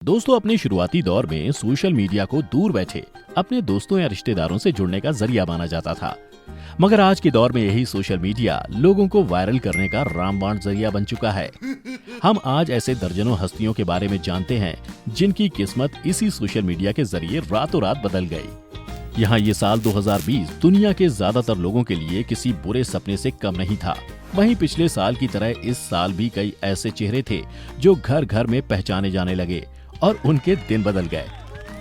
दोस्तों, अपने शुरुआती दौर में सोशल मीडिया को दूर बैठे अपने दोस्तों या रिश्तेदारों से जुड़ने का जरिया माना जाता था। मगर आज के दौर में यही सोशल मीडिया लोगों को वायरल करने का रामबाण जरिया बन चुका है। हम आज ऐसे दर्जनों हस्तियों के बारे में जानते हैं जिनकी किस्मत इसी सोशल मीडिया के जरिए रातों रात बदल गई। यहाँ ये साल 2020 दुनिया के ज्यादातर लोगों के लिए किसी बुरे सपने से कम नहीं था। वहीं पिछले साल की तरह इस साल भी कई ऐसे चेहरे थे जो घर घर में पहचाने जाने लगे और उनके दिन बदल गए।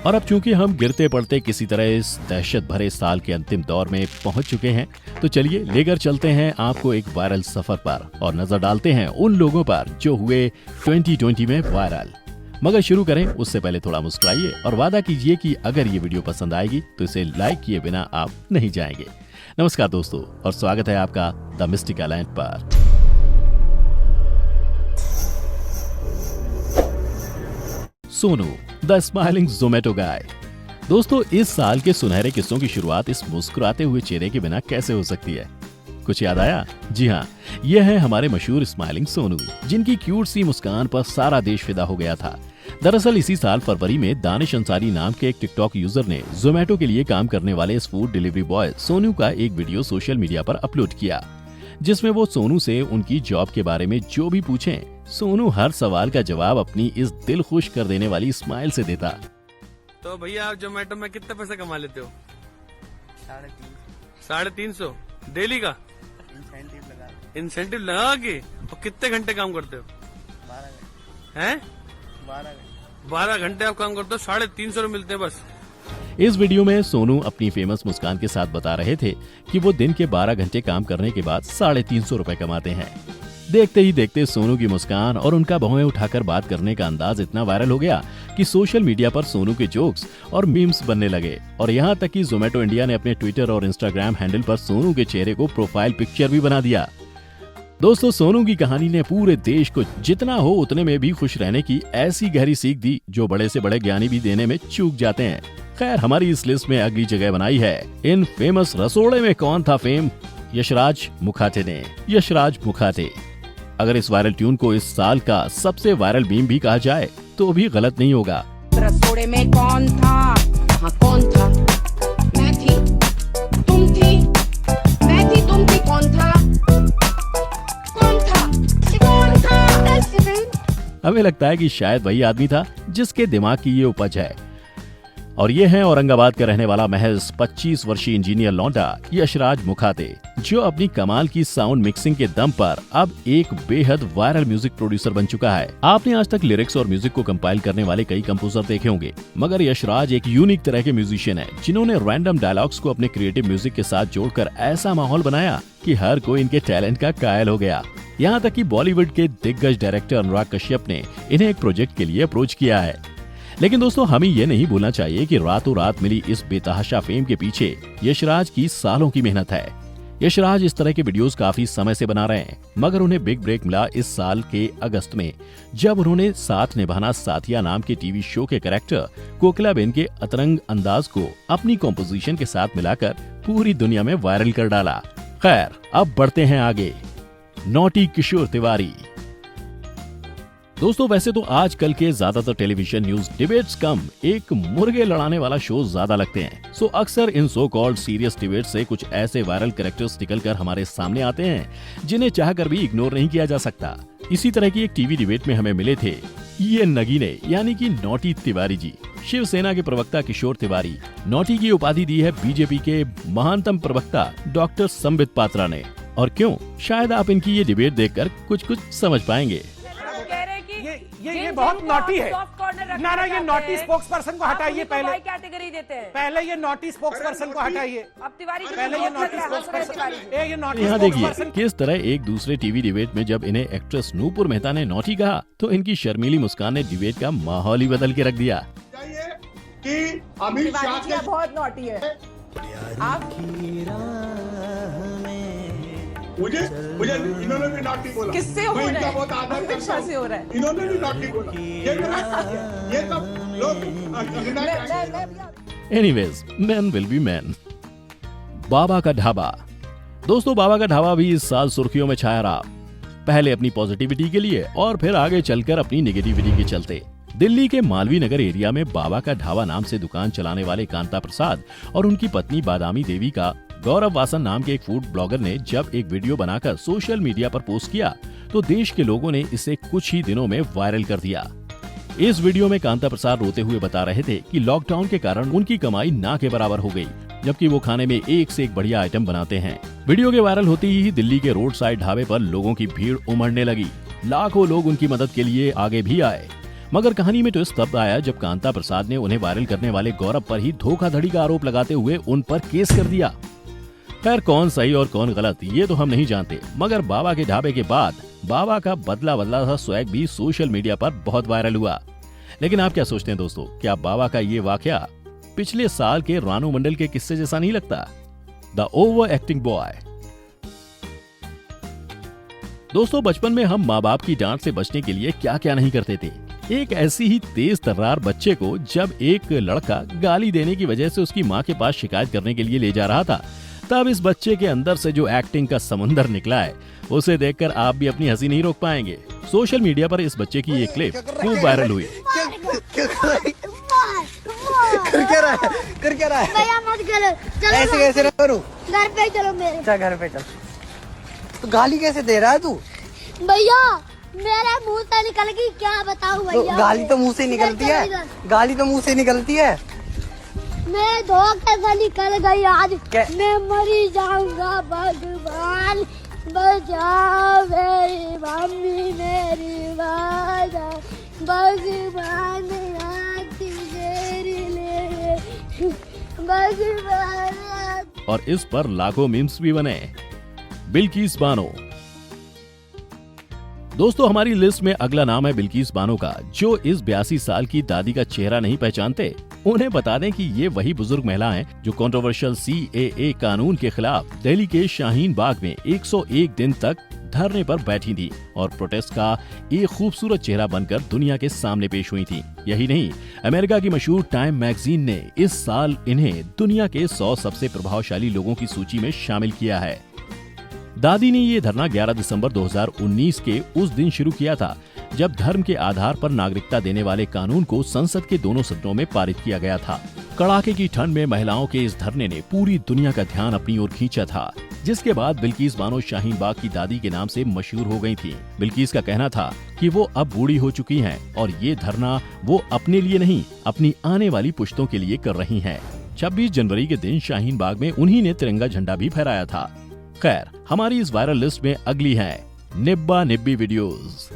और अब चूंकि हम गिरते पड़ते किसी तरह इस दहशत भरे साल के अंतिम दौर में पहुंच चुके हैं, तो चलिए लेकर चलते हैं आपको एक वायरल सफर पर और नजर डालते हैं उन लोगों पर जो हुए 2020 में वायरल। मगर शुरू करें उससे पहले थोड़ा मुस्कुराइए और वादा कीजिए कि अगर ये वीडियो पसंद आएगी तो इसे लाइक किए बिना आप नहीं जाएंगे। नमस्कार दोस्तों, और स्वागत है आपका द मिस्टिक आइलैंड पर। सोनू द स्माइलिंग जोमेटो गाय। दोस्तों, इस साल के सुनहरे किस्सों की शुरुआत इस मुस्कुराते हुए चेहरे के बिना कैसे हो सकती है? कुछ याद आया? जी हाँ, यह है हमारे मशहूर स्माइलिंग सोनू, जिनकी क्यूट सी मुस्कान पर सारा देश फिदा हो गया था। दरअसल इसी साल फरवरी में दानिश अंसारी नाम के एक टिकटॉक यूजर ने जोमेटो के लिए काम करने वाले इस फूड डिलीवरी बॉय सोनू का एक वीडियो सोशल मीडिया पर अपलोड किया, जिसमें वो सोनू से उनकी जॉब के बारे में जो भी पूछें, सोनू हर सवाल का जवाब अपनी इस दिल खुश कर देने वाली स्माइल से देता। तो भैया, आप जोमेटो में कितने पैसे कमा लेते हो? 350 डेली का इंसेंटिव लगा के? और कितने घंटे काम करते हो? 12 घंटे आप काम करते हो, 350 रुपए मिलते हैं बस। इस वीडियो में सोनू अपनी फेमस मुस्कान के साथ बता रहे थे कि वो दिन के 12 घंटे काम करने के बाद 350 रुपए कमाते हैं। देखते ही देखते सोनू की मुस्कान और उनका भौहें उठाकर बात करने का अंदाज इतना वायरल हो गया कि सोशल मीडिया पर सोनू के जोक्स और मीम्स बनने लगे। और यहाँ तक कि जोमेटो इंडिया ने अपने ट्विटर और इंस्टाग्राम हैंडल पर सोनू के चेहरे को प्रोफाइल पिक्चर भी बना दिया। दोस्तों, सोनू की कहानी ने पूरे देश को जितना हो उतने में भी खुश रहने की ऐसी गहरी सीख दी जो बड़े से बड़े ज्ञानी भी देने में चूक जाते हैं। खैर, हमारी इस लिस्ट में अगली जगह बनाई है इन फेमस रसोड़े में कौन था फेम? यशराज मुखाटे ने। यशराज मुखाटे, अगर इस वायरल ट्यून को इस साल का सबसे वायरल मीम भी कहा जाए तो भी गलत नहीं होगा। रसोड़े में कौन था? हाँ, कौन था? मैं थी, तुम थी, मैं थी, तुम थी, कौन था? कौन था? कौन था? हमें लगता है कि शायद वही आदमी था जिसके दिमाग की ये उपज है। और ये है औरंगाबाद का रहने वाला महज 25 वर्षीय इंजीनियर लौंडा यशराज मुखाटे, जो अपनी कमाल की साउंड मिक्सिंग के दम पर अब एक बेहद वायरल म्यूजिक प्रोड्यूसर बन चुका है। आपने आज तक लिरिक्स और म्यूजिक को कंपाइल करने वाले कई कंपोजर देखे होंगे, मगर यशराज एक यूनिक तरह के म्यूजिशियन है जिन्होंने रैंडम डायलॉग्स को अपने क्रिएटिव म्यूजिक के साथ जोड़कर ऐसा माहौल बनाया कि हर कोई इनके टैलेंट का कायल हो गया। यहाँ तक कि बॉलीवुड के दिग्गज डायरेक्टर अनुराग कश्यप ने इन्हें एक प्रोजेक्ट के लिए अप्रोच किया है। लेकिन दोस्तों, हमें ये नहीं भूलना चाहिए कि रातों रात मिली इस बेतहाशा फेम के पीछे यशराज की सालों की मेहनत है। यशराज इस तरह के वीडियोस काफी समय से बना रहे हैं, मगर उन्हें बिग ब्रेक मिला इस साल के अगस्त में, जब उन्होंने साथ निभाना साथिया नाम के टीवी शो के कैरेक्टर कोकिलाबेन के अतरंग अंदाज को अपनी कॉम्पोजिशन के साथ मिलाकर पूरी दुनिया में वायरल कर डाला। खैर, अब बढ़ते हैं आगे। नॉटी किशोर तिवारी। दोस्तों, वैसे तो आजकल के ज्यादातर टेलीविजन न्यूज डिबेट्स कम एक मुर्गे लड़ाने वाला शो ज्यादा लगते हैं। सो अक्सर इन सो कॉल्ड सीरियस डिबेट से कुछ ऐसे वायरल कैरेक्टर्स निकलकर हमारे सामने आते हैं जिन्हें चाहकर भी इग्नोर नहीं किया जा सकता। इसी तरह की एक टीवी डिबेट में हमें मिले थे ये नगीने, यानी कि नॉटी तिवारी जी। शिवसेना के प्रवक्ता किशोर तिवारी। नॉटी की उपाधि दी है बीजेपी के महानतम प्रवक्ता डॉक्टर संबित पात्रा ने। और क्यों? शायद आप इनकी ये डिबेट देखकर कुछ समझ पाएंगे। ये बहुत नॉटी है। ना, ये नॉटी स्पोक्स पर्सन को हटाइए पहले। कैटेगरी देते हैं। पहले ये नॉटी स्पोक्स पर्सन को हटाइए। अब तिवारी पहले ये नॉटी स्पोक्स पर्सन। यहाँ देखिए किस तरह एक दूसरे टीवी डिबेट में जब इन्हें एक्ट्रेस नूपुर मेहता ने नॉटी कहा तो इनकी शर्मीली मुस्कान ने डिबेट का माहौल ही बदल के रख दिया। कि अमित शाह के बहुत नॉटी है। मुझे इन्होंने भी नॉटी बोला। किससे हो रहा है? बहुत आदर करता हूं। से हो रहा है। इन्होंने भी नॉटी बोला। ये तो लोग anyways, man will be man. बाबा का ढाबा। दोस्तों, बाबा का ढाबा भी इस साल सुर्खियों में छाया रहा, पहले अपनी पॉजिटिविटी के लिए और फिर आगे चलकर अपनी नेगेटिविटी के चलते। दिल्ली के मालवीय नगर एरिया में बाबा का ढाबा नाम से दुकान चलाने वाले कांता प्रसाद और उनकी पत्नी बादामी देवी का गौरव वासन नाम के एक फूड ब्लॉगर ने जब एक वीडियो बनाकर सोशल मीडिया पर पोस्ट किया तो देश के लोगों ने इसे कुछ ही दिनों में वायरल कर दिया। इस वीडियो में कांता प्रसाद रोते हुए बता रहे थे कि लॉकडाउन के कारण उनकी कमाई ना के बराबर हो गई, जबकि वो खाने में एक से एक बढ़िया आइटम बनाते हैं। वीडियो के वायरल होते ही दिल्ली के रोड साइड ढाबे पर लोगों की भीड़ उमड़ने लगी। लाखों लोग उनकी मदद के लिए आगे भी आए। मगर कहानी में ट्विस्ट तब आया जब कांता प्रसाद ने उन्हें वायरल करने वाले गौरव पर ही धोखाधड़ी का आरोप लगाते हुए उन पर केस कर दिया। खैर कौन सही और कौन गलत ये तो हम नहीं जानते, मगर बाबा के ढाबे के बाद बाबा का बदला सा स्वैग भी सोशल मीडिया पर बहुत वायरल हुआ। लेकिन आप क्या सोचते हैं दोस्तों, क्या बाबा का ये वाकया पिछले साल के रानू मंडल के किस्से जैसा नहीं लगता? The over acting boy. दोस्तों बचपन में हम माँ बाप की डांट से बचने के लिए क्या क्या नहीं करते थे। एक ऐसी ही तेज तर्रार बच्चे को जब एक लड़का गाली देने की वजह से उसकी माँ के पास शिकायत करने के लिए ले जा रहा था, तब इस बच्चे के अंदर से जो एक्टिंग का समंदर निकला है उसे देखकर आप भी अपनी हंसी नहीं रोक पाएंगे। सोशल मीडिया पर इस बच्चे की ये क्लिप खूब वायरल हुई। कर क्या रहा है? भैया मत करो, चलो ऐसे कैसे करूं? घर पे चलो मेरे। चल घर पे चल। तो गाली कैसे दे रहा है तू? भैया मेरे मुंह से निकल गई, क्या बताऊं भैया। गाली तो मुंह से निकलती है, गाली तो मुंह से निकलती है। मैं धोखे से निकल गई आज, क्या? मैं मरी जाऊंगा। भगवान बचाओ मेरी मम्मी मेरी बाजा, भगवान भगवान। और इस पर लाखों मीम्स भी बने। बिल्किस बानो। दोस्तों हमारी लिस्ट में अगला नाम है बिल्किस बानो का, जो इस 82 साल की दादी का चेहरा नहीं पहचानते। उन्हें बता दें कि ये वही बुजुर्ग महिला हैं जो कंट्रोवर्शियल CAA कानून के खिलाफ दिल्ली के शाहीन बाग में 101 दिन तक धरने पर बैठी थी और प्रोटेस्ट का एक खूबसूरत चेहरा बनकर दुनिया के सामने पेश हुई थी। यही नहीं, अमेरिका की मशहूर टाइम मैगजीन ने इस साल इन्हें दुनिया के 100 सबसे प्रभावशाली लोगों की सूची में शामिल किया है। दादी ने ये धरना 11 दिसंबर 2019 के उस दिन शुरू किया था जब धर्म के आधार पर नागरिकता देने वाले कानून को संसद के दोनों सदनों में पारित किया गया था। कड़ाके की ठंड में महिलाओं के इस धरने ने पूरी दुनिया का ध्यान अपनी ओर खींचा था, जिसके बाद बिल्किस बानो शाहीन बाग की दादी के नाम से मशहूर हो गई थी। बिल्किस का कहना था कि वो अब बूढ़ी हो चुकी हैं और ये धरना वो अपने लिए नहीं, अपनी आने वाली पुश्तों के लिए कर रही हैं। 26 जनवरी के दिन शाहीन बाग में उन्हीं ने तिरंगा झंडा भी फहराया था। खैर हमारी इस वायरल लिस्ट में अगली है निब्बा निब्बी वीडियोस।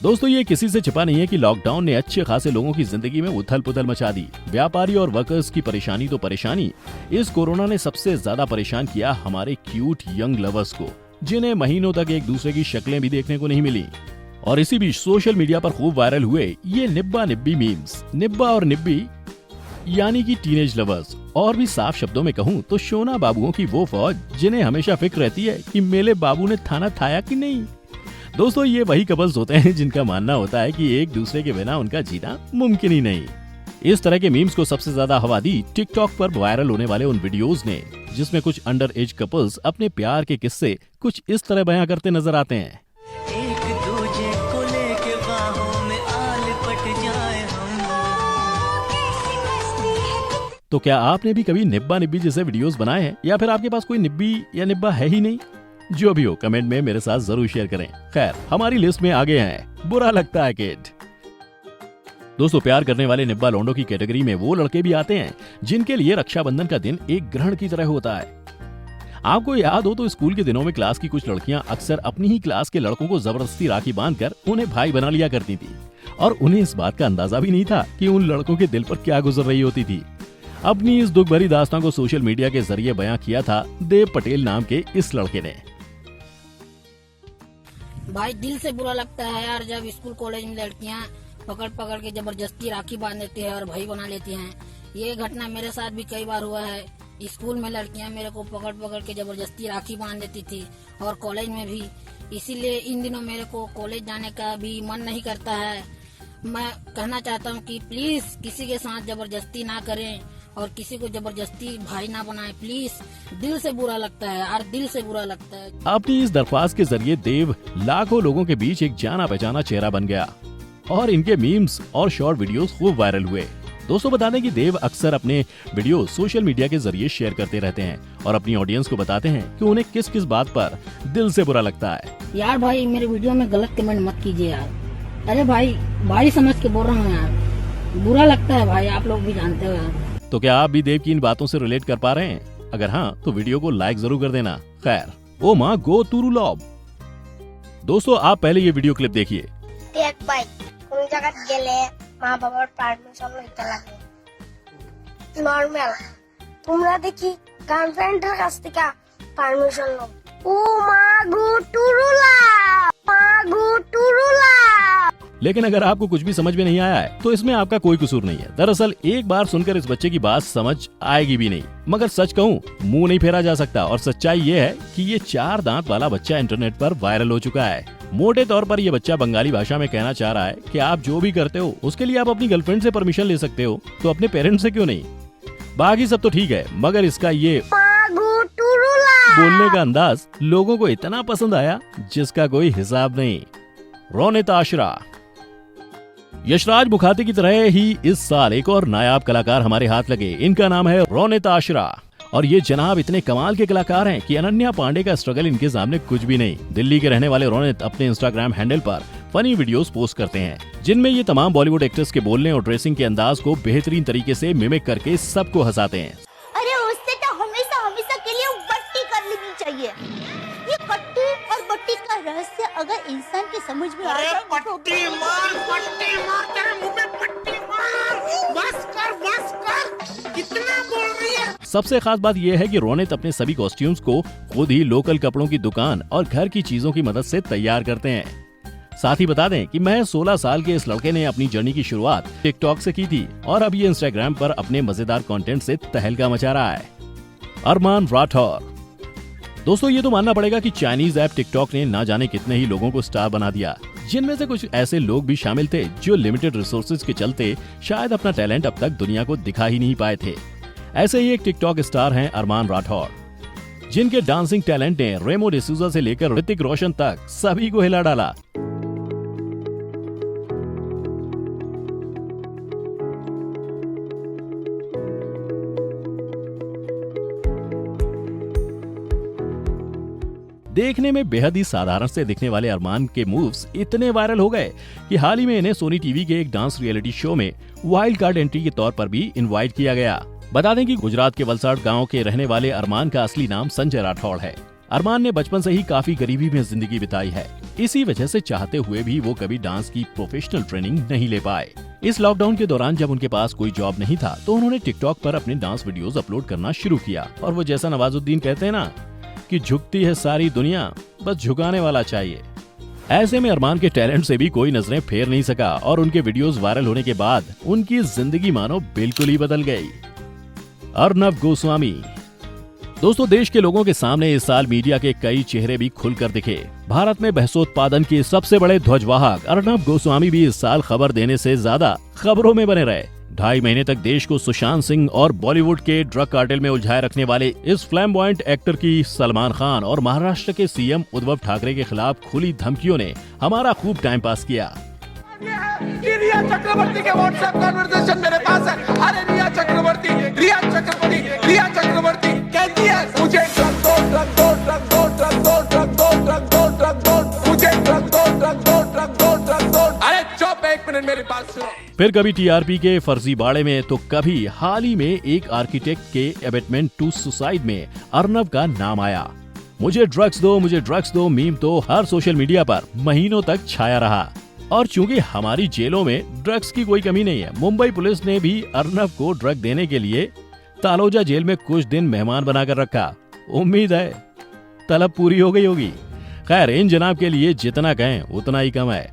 दोस्तों ये किसी से छिपा नहीं है कि लॉकडाउन ने अच्छे खासे लोगों की जिंदगी में उथल पुथल मचा दी। व्यापारी और वर्कर्स की परेशानी तो परेशानी, इस कोरोना ने सबसे ज्यादा परेशान किया हमारे क्यूट यंग लवर्स को, जिन्हें महीनों तक एक दूसरे की शक्लें भी देखने को नहीं मिली। और इसी बीच सोशल मीडिया पर खूब वायरल हुए ये निब्बा निब्बी मीम्स। निब्बा और निब्बी यानी कि टीनेज लवर्स, और भी साफ शब्दों में कहूँ तो शोना बाबुओं की वो फौज जिन्हें हमेशा फिक्र रहती है कि मेरे बाबू ने थाना थाया कि नहीं। दोस्तों ये वही कपल्स होते हैं जिनका मानना होता है कि एक दूसरे के बिना उनका जीना मुमकिन ही नहीं। इस तरह के मीम्स को सबसे ज्यादा हवा दी टिकटॉक पर वायरल होने वाले उन वीडियोस ने, जिसमें कुछ अंडर एज कपल्स अपने प्यार के किस्से कुछ इस तरह बयां करते नजर आते हैं। एक दूजे को लेके बाहों में आ लिपट जाए हम। तो क्या आपने भी कभी निब्बा निब्बी जैसे वीडियोस बनाए हैं, या फिर आपके पास कोई निब्बी या निब्बा है ही नहीं? जो भी हो कमेंट में मेरे साथ जरूर शेयर करें। खैर हमारी लिस्ट में आगे हैं बुरा लगता है किड। दोस्तों प्यार करने वाले निब्बा लौंडों की कैटेगरी में वो लड़के भी आते हैं जिनके लिए रक्षाबंधन का दिन एक ग्रहण की तरह होता है। आपको याद हो तो स्कूल के दिनों में क्लास की कुछ लड़कियां अक्सर अपनी ही क्लास के लड़कों को जबरदस्ती राखी बांधकर उन्हें भाई बना लिया करती थी, और उन्हें इस बात का अंदाजा भी नहीं था कि उन लड़कों के दिल पर क्या गुजर रही होती थी। अपनी इस दुख भरी दास्तान को सोशल मीडिया के जरिए बयां किया था देव पटेल नाम के इस लड़के ने। भाई दिल से बुरा लगता है यार, जब स्कूल कॉलेज में लड़कियां पकड़ पकड़ के जबरदस्ती राखी बांध देती है और भाई बना लेती हैं। ये घटना मेरे साथ भी कई बार हुआ है। स्कूल में लड़कियां मेरे को पकड़ पकड़ के जबरदस्ती राखी बांध देती थी, और कॉलेज में भी। इसीलिए इन दिनों मेरे को कॉलेज जाने का भी मन नहीं करता है। मैं कहना चाहता हूँ कि प्लीज किसी के साथ जबरदस्ती ना करें और किसी को जबरदस्ती भाई ना बनाए। प्लीज, दिल से बुरा लगता है यार, दिल से बुरा लगता है। अपनी इस दरख्वास्त के जरिए देव लाखों लोगों के बीच एक जाना पहचाना चेहरा बन गया। और इनके मीम्स और शॉर्ट वीडियोस खूब वायरल हुए। दोस्तों बता दें कि देव अक्सर अपने वीडियो सोशल मीडिया के जरिए शेयर करते रहते हैं और अपनी ऑडियंस को बताते हैं कि उन्हें किस किस बात पर दिल से बुरा लगता है। यार भाई मेरे वीडियो में गलत कमेंट मत कीजिए यार। अरे भाई समझ के बोल रहा हूँ यार, बुरा लगता है भाई, आप लोग भी जानते हो यार। तो क्या आप भी देव की इन बातों से रिलेट कर पा रहे हैं? अगर हाँ तो वीडियो को लाइक जरूर कर देना। खैर ओ माँ गो तुरु लॉब। दोस्तों आप पहले ये वीडियो क्लिप देखिए। देख भाई কোন জায়গায় গেলে মা বাবার পারমিশন লইতে লাগে নরমাল তোমরা দেখি গার্লফ্রেন্ডের কাছ থেকে পারমিশন লো ও মা গো টুরুলা মা গো টুরুলা। लेकिन अगर आपको कुछ भी समझ में नहीं आया है तो इसमें आपका कोई कसूर नहीं है। दरअसल एक बार सुनकर इस बच्चे की बात समझ आएगी भी नहीं। मगर सच कहूँ मुंह नहीं फेरा जा सकता और सच्चाई ये है कि ये 4 दांत वाला बच्चा इंटरनेट पर वायरल हो चुका है। मोटे तौर पर ये बच्चा बंगाली भाषा में कहना चाह रहा है कि आप जो भी करते हो उसके लिए आप अपनी गर्लफ्रेंड से परमिशन ले सकते हो, तो अपने पेरेंट्स से क्यों नहीं। बाकी सब तो ठीक है मगर इसका ये बोलने का अंदाज लोगों को इतना पसंद आया जिसका कोई हिसाब नहीं। रोनित आशरा। यशराज मुखाते की तरह ही इस साल एक और नायाब कलाकार हमारे हाथ लगे। इनका नाम है रोनित आशरा और ये जनाब इतने कमाल के कलाकार हैं कि अनन्या पांडे का स्ट्रगल इनके सामने कुछ भी नहीं। दिल्ली के रहने वाले रोनित अपने इंस्टाग्राम हैंडल पर फनी वीडियोस पोस्ट करते हैं जिनमें ये तमाम बॉलीवुड एक्ट्रेस के बोलने और ड्रेसिंग के अंदाज को बेहतरीन तरीके से मिमिक करके सबको हंसाते हैं। अरे उससे तो हमेशा के लिए बट्टी कर लेनी चाहिए। ये कट्टी और बट्टी का रहस्य अगर इंसान के समझ में आ जाए पट्टी मार तेरे मुंह में पट्टी मार, बस कर कितना बोल रही है। सबसे खास बात यह है कि रोनित अपने सभी कॉस्ट्यूम्स को खुद ही लोकल कपड़ों की दुकान और घर की चीजों की मदद से तैयार करते हैं। साथ ही बता दें कि महज 16 साल के इस लड़के ने अपनी जर्नी की शुरुआत टिकटॉक से की थी और अब ये इंस्टाग्राम पर अपने मजेदार कंटेंट से तहलका मचा रहा है। अरमान राठौर। दोस्तों ये तो मानना पड़ेगा कि चाइनीज ऐप टिकटॉक ने ना जाने कितने ही लोगों को स्टार बना दिया, जिनमें से कुछ ऐसे लोग भी शामिल थे जो लिमिटेड रिसोर्सेज के चलते शायद अपना टैलेंट अब तक दुनिया को दिखा ही नहीं पाए थे। ऐसे ही एक टिकटॉक स्टार हैं अरमान राठौर, जिनके डांसिंग टैलेंट ने रेमो डिसूजा से लेकर ऋतिक रोशन तक सभी को हिला डाला। देखने में बेहद ही साधारण से दिखने वाले अरमान के मूव्स इतने वायरल हो गए कि हाल ही में इन्हें सोनी टीवी के एक डांस रियलिटी शो में वाइल्ड कार्ड एंट्री के तौर पर भी इनवाइट किया गया। बता दें कि गुजरात के वलसाड गांव के रहने वाले अरमान का असली नाम संजय राठौड़ है। अरमान ने बचपन से ही काफी गरीबी में जिंदगी बिताई है। इसी वजह से चाहते हुए भी वो कभी डांस की प्रोफेशनल ट्रेनिंग नहीं ले पाए। इस लॉकडाउन के दौरान जब उनके पास कोई जॉब नहीं था तो उन्होंने टिकटॉक पर अपने डांस वीडियोस अपलोड करना शुरू किया और वो जैसा नवाजुद्दीन कहते हैं ना कि झुकती है सारी दुनिया, बस झुकाने वाला चाहिए। ऐसे में अरमान के टैलेंट से भी कोई नजरें फेर नहीं सका और उनके वीडियोस वायरल होने के बाद उनकी जिंदगी मानो बिल्कुल ही बदल गई। अर्नब गोस्वामी। दोस्तों देश के लोगों के सामने इस साल मीडिया के कई चेहरे भी खुलकर दिखे। भारत में बहसोत्पादन के सबसे बड़े ध्वजवाहक अर्नब गोस्वामी भी इस साल खबर देने से ज्यादा खबरों में बने रहे। 2.5 महीने तक देश को सुशांत सिंह और बॉलीवुड के ड्रग कार्टेल में उलझाए रखने वाले इस फ्लैम्बॉयंट एक्टर की सलमान खान और महाराष्ट्र के सीएम उद्धव ठाकरे के खिलाफ खुली धमकियों ने हमारा खूब टाइम पास किया। रिया चक्रवर्ती के व्हाट्सएप कन्वर्सेशन मेरे पास है। अरे रिया चक्रवर्ती कहती है मुझे ड्रग दो, मुझे ड्रग दो। अरे चुप, 1 मिनट मेरे पास सुनो। फिर कभी टीआरपी के फर्जी बाड़े में तो कभी हाल ही में एक आर्किटेक्ट के अबेटमेंट टू सुसाइड में अर्नब का नाम आया। मुझे ड्रग्स दो मीम तो हर सोशल मीडिया पर महीनों तक छाया रहा। और चूंकि हमारी जेलों में ड्रग्स की कोई कमी नहीं है, मुंबई पुलिस ने भी अर्नब को ड्रग देने के लिए तालोजा जेल में कुछ दिन मेहमान बनाकर रखा। उम्मीद है तलब पूरी हो गई होगी। खैर इन जनाब के लिए जितना कहें उतना ही कम है।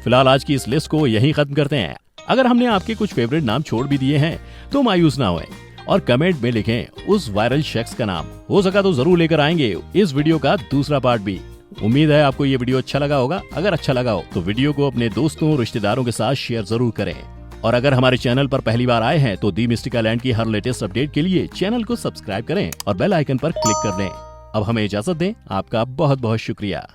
फिलहाल आज की इस लिस्ट को यहीं खत्म करते हैं। अगर हमने आपके कुछ फेवरेट नाम छोड़ भी दिए हैं तो मायूस ना होएं और कमेंट में लिखें उस वायरल शख्स का नाम। हो सका तो जरूर लेकर आएंगे इस वीडियो का दूसरा पार्ट भी। उम्मीद है आपको ये वीडियो अच्छा लगा होगा। अगर अच्छा लगा हो तो वीडियो को अपने दोस्तों रिश्तेदारों के साथ शेयर जरूर करें। और अगर हमारे चैनल पर पहली बार आए हैं तो दी मिस्टिका लैंड की हर लेटेस्ट अपडेट के लिए चैनल को सब्सक्राइब करें और बेल आइकन पर क्लिक कर दें। अब हमें इजाजत दें। आपका बहुत बहुत शुक्रिया।